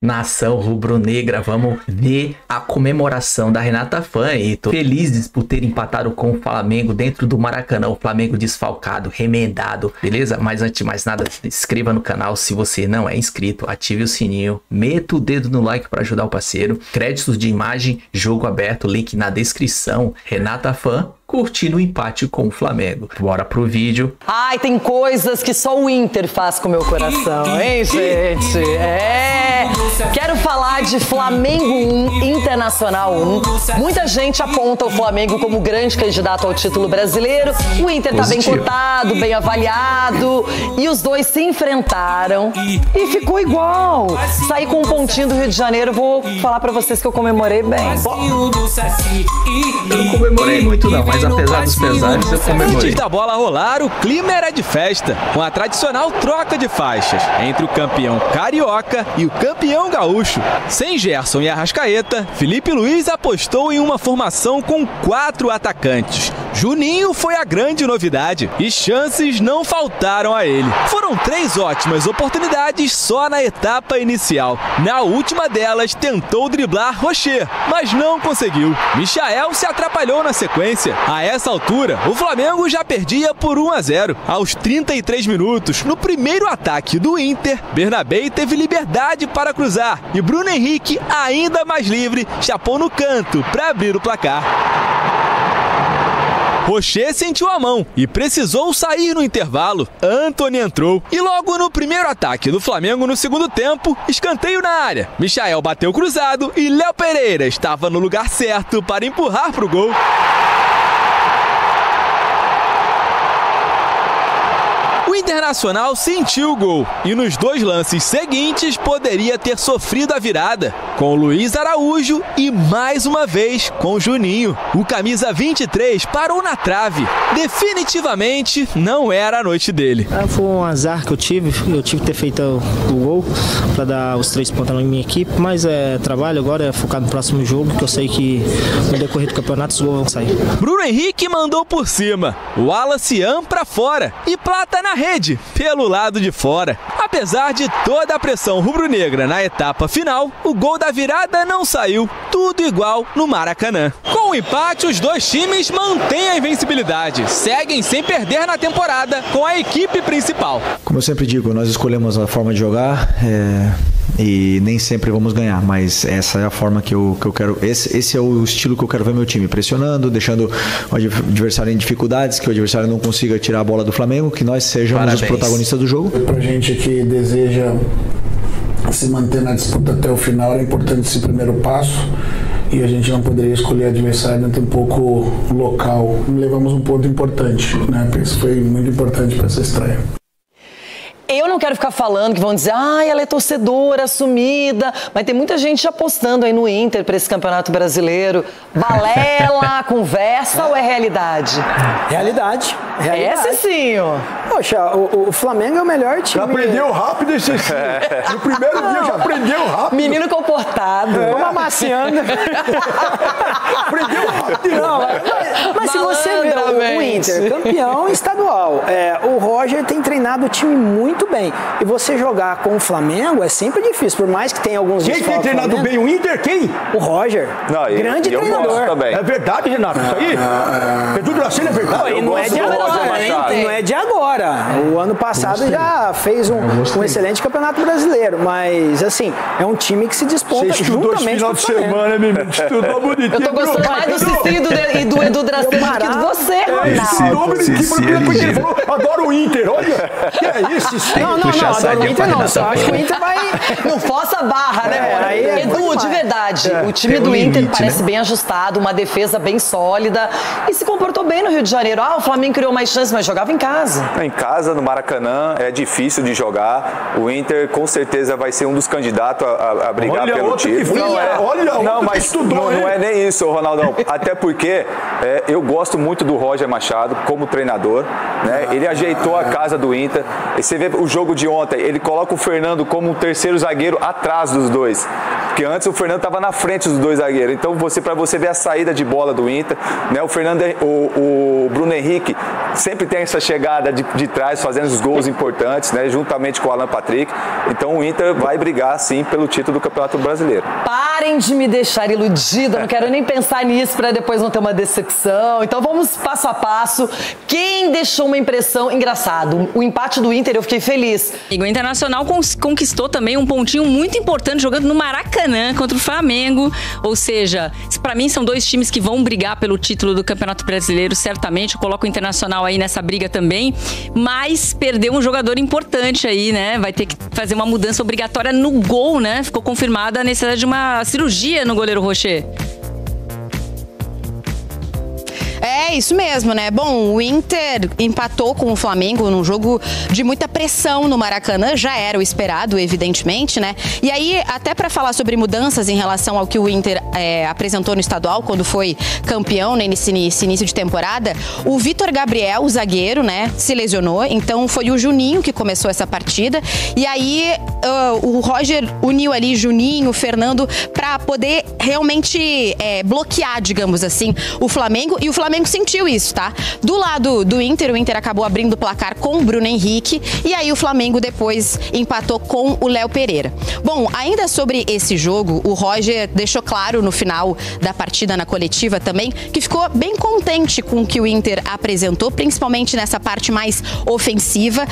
Nação rubro-negra, vamos ver a comemoração da Renata Fã e tô felizes por ter empatado com o Flamengo dentro do Maracanã, o Flamengo desfalcado, remendado, beleza? Mas antes de mais nada, se inscreva no canal se você não é inscrito, ative o sininho, meta o dedo no like para ajudar o parceiro, créditos de imagem, jogo aberto, link na descrição. Renata Fã curtindo o empate com o Flamengo. Bora pro vídeo. Ai, tem coisas que só o Inter faz com o meu coração, hein, gente? Quero falar de Flamengo 1, Internacional 1. Muita gente aponta o Flamengo como grande candidato ao título brasileiro. O Inter tá bem cotado, bem avaliado. E os dois se enfrentaram e ficou igual. Saí com um pontinho do Rio de Janeiro. Vou falar pra vocês que eu comemorei bem. Eu não comemorei muito não, mas apesar dos pesares, eu comemorei. Antes da bola rolar, o clima era de festa, com a tradicional troca de faixas entre o campeão carioca e o campeão gaúcho. Sem Gerson e Arrascaeta, Felipe Luiz apostou em uma formação com 4 atacantes. Juninho foi a grande novidade e chances não faltaram a ele. Foram 3 ótimas oportunidades só na etapa inicial. Na última delas, tentou driblar Rocher, mas não conseguiu. Michael se atrapalhou na sequência. A essa altura, o Flamengo já perdia por 1-0. Aos 33 minutos, no primeiro ataque do Inter, Bernabé teve liberdade para cruzar e Bruno Henrique, ainda mais livre, chapou no canto para abrir o placar. Rocher sentiu a mão e precisou sair no intervalo. Antony entrou. E logo no primeiro ataque do Flamengo no segundo tempo, escanteio na área. Michael bateu cruzado e Léo Pereira estava no lugar certo para empurrar para o gol. O Internacional sentiu o gol e nos 2 lances seguintes poderia ter sofrido a virada, com Luiz Araújo e mais uma vez com Juninho. O camisa 23 parou na trave. Definitivamente não era a noite dele. Foi um azar que eu tive que ter feito o gol para dar os 3 pontos na minha equipe, mas é trabalho agora, é focar no próximo jogo, que eu sei que no decorrer do campeonato os gols vão sair. Bruno Henrique mandou por cima, o Wallace para fora e Plata na rede, pelo lado de fora. Apesar de toda a pressão rubro-negra na etapa final, o gol da virada não saiu. Tudo igual no Maracanã. Com o empate, os 2 times mantêm a invencibilidade. Seguem sem perder na temporada com a equipe principal. Como eu sempre digo, nós escolhemos a forma de jogar e nem sempre vamos ganhar, mas essa é a forma que eu quero. Esse é o estilo que eu quero ver meu time, pressionando, deixando o adversário em dificuldades, que o adversário não consiga tirar a bola do Flamengo, que nós sejamos os protagonistas do jogo. Pra gente que deseja se manter na disputa até o final, é importante esse primeiro passo e a gente não poderia escolher adversário nem um pouco local. Levamos um ponto importante, né? Isso foi muito importante para essa estreia. Eu não quero ficar falando que vão dizer, ela é torcedora, assumida, mas tem muita gente apostando aí no Inter para esse Campeonato Brasileiro. Balela, conversa ou é realidade? Realidade. Esse sim, ó. Poxa, o Flamengo é o melhor time. Já aprendeu rápido esse sim. No primeiro dia já aprendeu rápido. Menino comportado. Vamos amaciando. Aprendeu rápido. Não, mas se você vê o Inter, campeão estadual, o Roger tem treinado o time muito bem. E você jogar com o Flamengo é sempre difícil, por mais que tenha alguns... Quem tem treinado bem o Inter? Quem? O Roger. Não, grande treinador. Também. É verdade, Renato, isso aí? Pedro Dracena é verdade. Não é de agora, não é de agora. O ano passado já fez um excelente campeonato brasileiro, mas assim, é um time que se desponta juntamente com o Flamengo. Você estudou esse final de semana, menino. Estudou bonitinho. Eu tô gostando mais do Cici e do Edu Dracena do que de você, Ronaldo. Adoro o Inter, olha. Que é isso? Não, adoro o Inter não. Só acho que o Inter vai... Não força a barra, né? Edu, de verdade, o time do Inter parece bem ajustado, uma defesa bem sólida e se comportou bem no Rio de Janeiro. O Flamengo criou mais chances, mas jogava em casa. Em casa, no Maracanã, é difícil de jogar. O Inter, com certeza, vai ser um dos candidatos a brigar pelo título. Não é nem isso, Ronaldão. Até porque eu gosto muito do Roger Machado como treinador, né? Ele ajeitou a casa do Inter. E você vê o jogo de ontem, ele coloca o Fernando como um terceiro zagueiro atrás dos dois. Porque antes o Fernando estava na frente dos 2 zagueiros. Então, para você ver a saída de bola do Inter, né? O Bruno Henrique sempre tem essa chegada de trás, fazendo os gols importantes, né, juntamente com o Alan Patrick. Então o Inter vai brigar, sim, pelo título do Campeonato Brasileiro. Parem de me deixar iludida, não quero nem pensar nisso para depois não ter uma decepção. Então vamos passo a passo. Quem deixou uma impressão engraçada? O empate do Inter, eu fiquei feliz. O Internacional conquistou também um pontinho muito importante jogando no Maracanã contra o Flamengo. Ou seja, para mim são dois times que vão brigar pelo título do Campeonato Brasileiro, certamente. Eu coloco o Internacional aí nessa briga também, mas perdeu um jogador importante aí, né? Vai ter que fazer uma mudança obrigatória no gol, né? Ficou confirmada a necessidade de uma cirurgia no goleiro Rocher. É isso mesmo, né? Bom, o Inter empatou com o Flamengo num jogo de muita pressão no Maracanã, já era o esperado, evidentemente, né? E aí, até para falar sobre mudanças em relação ao que o Inter apresentou no estadual, quando foi campeão nesse início de temporada, o Vitor Gabriel, o zagueiro, né, se lesionou, então foi o Juninho que começou essa partida, e aí o Roger uniu ali Juninho, Fernando, para poder realmente bloquear, digamos assim, o Flamengo, e o Flamengo sentiu isso, tá? Do lado do Inter, o Inter acabou abrindo o placar com o Bruno Henrique e aí o Flamengo depois empatou com o Léo Pereira. Bom, ainda sobre esse jogo, o Roger deixou claro no final da partida, na coletiva também, que ficou bem contente com o que o Inter apresentou, principalmente nessa parte mais ofensiva,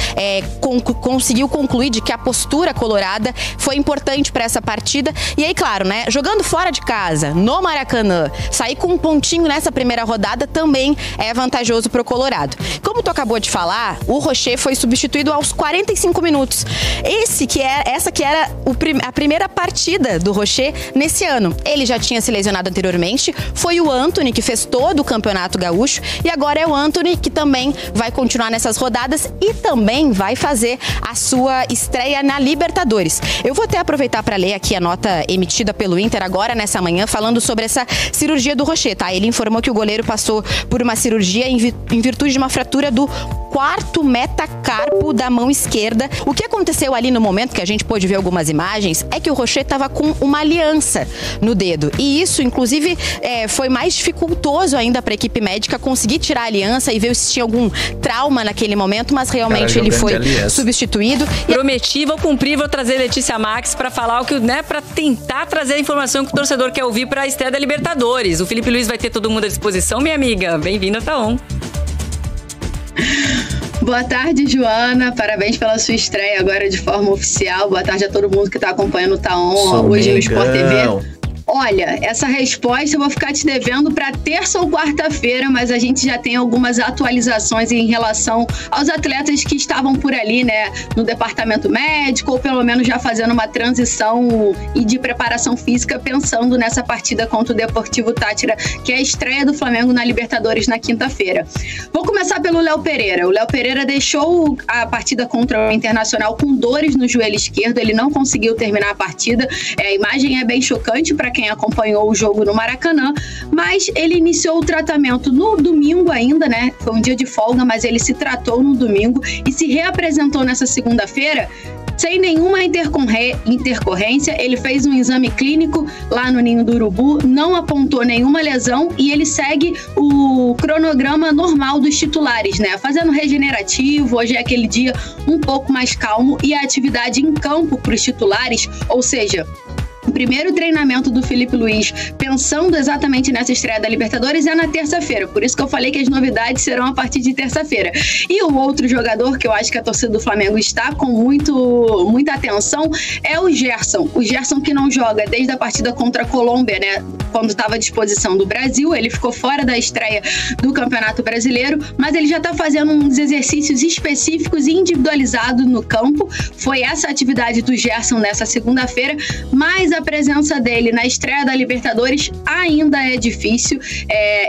conseguiu concluir de que a postura colorada foi importante para essa partida. E aí, claro, né, jogando fora de casa, no Maracanã, sair com um pontinho nessa primeira rodada também é vantajoso para o Colorado. Como tu acabou de falar, o Rocher foi substituído aos 45 minutos. Essa que era a primeira partida do Rocher nesse ano. Ele já tinha se lesionado anteriormente, foi o Antony que fez todo o Campeonato Gaúcho e agora é o Antony que também vai continuar nessas rodadas e também vai fazer a sua estreia na Libertadores. Eu vou até aproveitar para ler aqui a nota emitida pelo Inter agora nessa manhã, falando sobre essa cirurgia do Rocher, tá? Ele informou que o goleiro passou por uma cirurgia em virtude de uma fratura do quarto metacarpo da mão esquerda. O que aconteceu ali no momento que a gente pôde ver algumas imagens é que o Rocher estava com uma aliança no dedo. E isso, inclusive, foi mais dificultoso ainda para a equipe médica conseguir tirar a aliança e ver se tinha algum trauma naquele momento, mas realmente ele foi substituído. Prometi, vou cumprir, vou trazer Letícia Max para falar o que, né, para tentar trazer a informação que o torcedor quer ouvir para a estreia da Libertadores. O Felipe Luiz vai ter todo mundo à disposição, minha amiga. Bem-vinda, Taon. Boa tarde, Joana. Parabéns pela sua estreia agora de forma oficial. Boa tarde a todo mundo que está acompanhando o Taon hoje no Sport TV. Olha, essa resposta eu vou ficar te devendo para terça ou quarta-feira, mas a gente já tem algumas atualizações em relação aos atletas que estavam por ali, né, no departamento médico, ou pelo menos já fazendo uma transição e de preparação física, pensando nessa partida contra o Deportivo Táchira, que é a estreia do Flamengo na Libertadores na quinta-feira. Vou começar pelo Léo Pereira. O Léo Pereira deixou a partida contra o Internacional com dores no joelho esquerdo, ele não conseguiu terminar a partida. A imagem é bem chocante para quem acompanhou o jogo no Maracanã, mas ele iniciou o tratamento no domingo ainda, né? Foi um dia de folga, mas ele se tratou no domingo e se reapresentou nessa segunda-feira sem nenhuma intercorrência. Ele fez um exame clínico lá no Ninho do Urubu, não apontou nenhuma lesão e ele segue o cronograma normal dos titulares, né? Fazendo regenerativo, hoje é aquele dia um pouco mais calmo e a atividade em campo para os titulares, ou seja, o primeiro treinamento do Felipe Luiz, pensando exatamente nessa estreia da Libertadores, é na terça-feira. Por isso que eu falei que as novidades serão a partir de terça-feira. E o outro jogador que eu acho que a torcida do Flamengo está com muita atenção é o Gerson. O Gerson que não joga desde a partida contra a Colômbia, né? Quando estava à disposição do Brasil. Ele ficou fora da estreia do Campeonato Brasileiro, mas ele já está fazendo uns exercícios específicos e individualizados no campo. Foi essa a atividade do Gerson nessa segunda-feira, mas a presença dele na estreia da Libertadores ainda é difícil.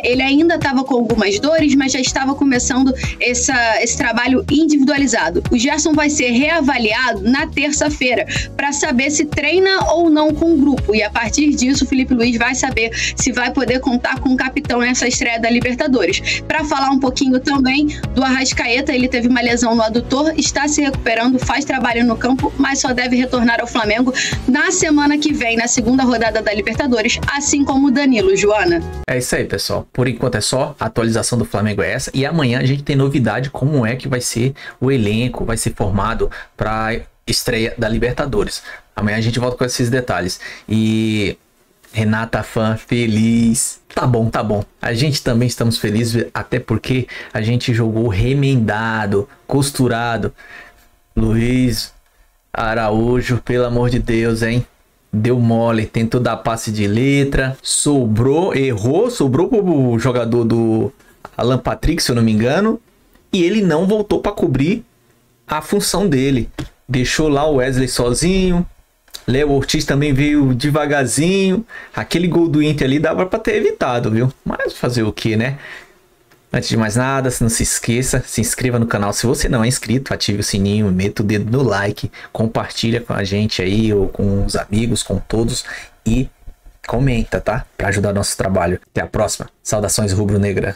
Ele ainda estava com algumas dores, mas já estava começando esse trabalho individualizado. O Gerson vai ser reavaliado na terça-feira para saber se treina ou não com o grupo, e a partir disso o Felipe Luiz vai saber saber se vai poder contar com o capitão nessa estreia da Libertadores. Para falar um pouquinho também do Arrascaeta, ele teve uma lesão no adutor, está se recuperando, faz trabalho no campo, mas só deve retornar ao Flamengo na semana que vem, na segunda rodada da Libertadores, assim como o Danilo. Joana. É isso aí, pessoal. Por enquanto é só. A atualização do Flamengo é essa. E amanhã a gente tem novidade como é que vai ser o elenco, vai ser formado para estreia da Libertadores. Amanhã a gente volta com esses detalhes. E Renata Fã feliz. Tá bom, tá bom. A gente também estamos felizes, até porque a gente jogou remendado, costurado. Luiz Araújo, pelo amor de Deus, hein? Deu mole, tentou dar passe de letra, sobrou, errou, sobrou pro jogador do Alan Patrick, se eu não me engano, e ele não voltou para cobrir a função dele. Deixou lá o Wesley sozinho, Léo Ortiz também veio devagarzinho. Aquele gol do Inter ali dava para ter evitado, viu? Mas fazer o que, né? Antes de mais nada, não se esqueça, se inscreva no canal se você não é inscrito, ative o sininho, meta o dedo no like, compartilha com a gente aí, ou com os amigos, com todos, e comenta, tá? Para ajudar nosso trabalho. Até a próxima. Saudações rubro-negra.